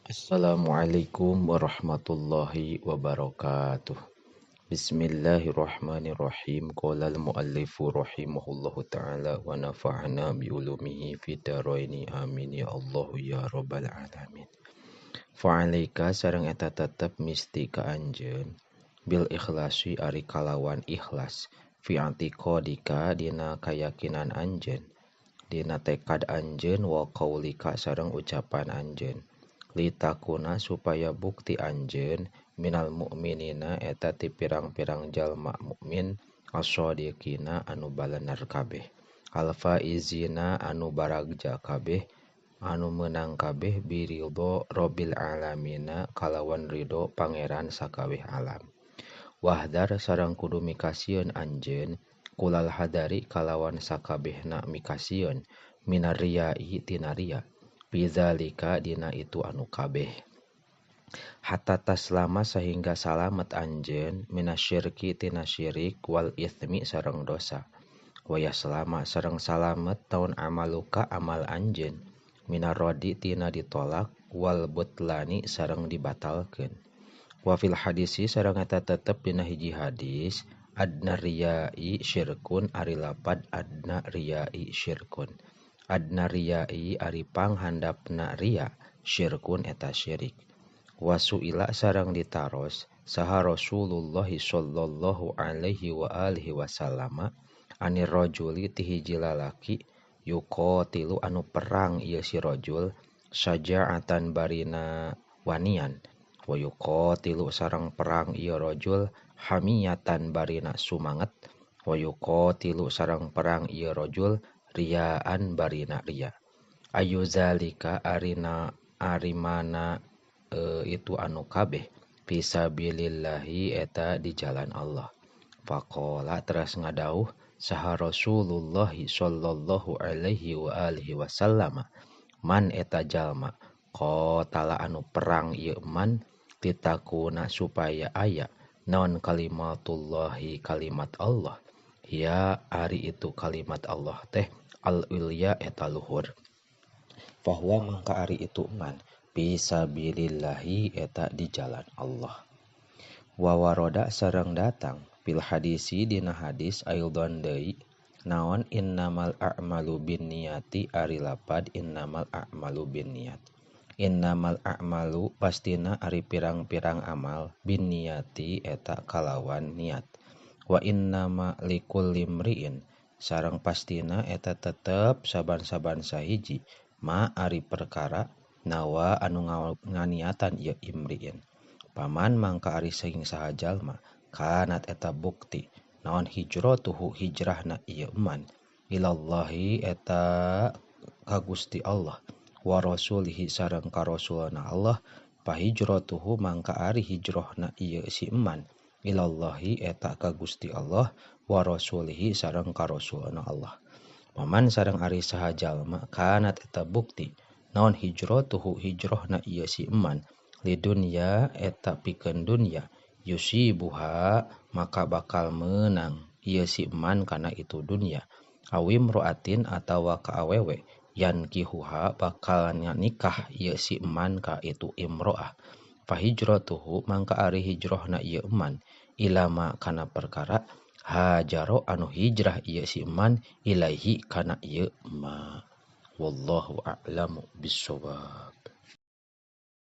Assalamualaikum warahmatullahi wabarakatuh. Bismillahirrahmanirrahim. Qala al-muallifu rahimahullahu ta'ala wa nafa'ana biulumihi fid dharaini amin ya Allah ya rabbal alamin. Fa'alaika sareng eta tetep misti ka anjeun bil ikhlasi ari kalawan ikhlas fi i'tiqadika dina kayakinan anjeun dina tekad anjeun wa qaulika sareng ucapan anjeun litakuna supaya bukti anjeun minal mukminina eta ti pirang-pirang jalma mukmin as-shadiqina anu balenar kabeh al-faizina anu baragja kabeh anu menang kabeh biridho robbil alamina kalawan ridho pangeran sakabeh alam. Wahdar sareng kudu mikasieun anjeun kulal hadari kalawan sakabehna mikasieun minar riyai tina riya bizalika dina itu anu kabeh. Hatta taslama sehingga salamet anjeun minasyirki tina syirik wal itsmi sareng dosa. Waya selama sareng salamet taun amaluka amal anjeun minarodi tina ditolak wal butlani sareng dibatalkeun. Wa fil hadisi sareng eta tetep dina hiji hadis adna riyai syirkun ari lapad adna riyai syirkun. Adna riyai ari panghandapna riya syirkun eta syirik. Wasuila sareng ditaros saha Rasulullah sallallahu alaihi wa alihi wasallama anir rajuli ti hiji lalaki yuqatilu anu perang ieu si rajul syaja'atan barina wanian wa yuqatilu sareng perang ieu rajul hamiyatan barina sumanget wa yuqatilu sareng perang ieu rajul riyaan barina riya. Ayu zalika ari mana itu anu kabeh fisabilillahi eta di jalan Allah. Faqala teras ngadauh saha Rasulullah sallallahu alaihi wa alihi wasallam man eta jalma qatala anu perang ieu man titakuna supaya aya naon kalimatullahi kalimat Allah ya ari itu kalimat Allah teh al-ulya eta luhur. Bahwa mangka ari itu man fisabilillahi eta di jalan Allah. Wa waroda sareng datang fil hadisi dina hadis aidon deui naon innamal a'malu binniyati ari lapad innamal a'malu binniyat. Innamal a'malu pastina ari pirang-pirang amal binniyati eta kalawan niat. Wa innama likulli imri'in sareng pastina eta tetep saban-saban sahiji ma ari perkara nawa anu nganiatan ieu imri'in. Paman mangka ari saing saha jalma kanat eta bukti naon hijratuhu hijrahna ieu man ilallahi eta ka Gusti Allah wa rasulihi sareng ka rasulna Allah pahijratuhu mangka ari hijrahna ieu si eman ilallahi eta ka Gusti Allah wa rasulihi sareng ka rasulna Allah. Paman sareng ari saha jalma kanat eta bukti naon hijratuhu hijrahna ieu si eman lidunya eta pikeun dunya yusibuha maka bakal menang ieu si eman kana itu dunya awim roatin atawa ka awewe yan kihuha bakal nikah ieu si eman ka itu imroah fahijratuhu mangka ari hijrahna ieu eman ilama kana perkara hajaro anu hijrah ieu si eman ilaihi kana ieu ma wallahu a'lamu bissawab.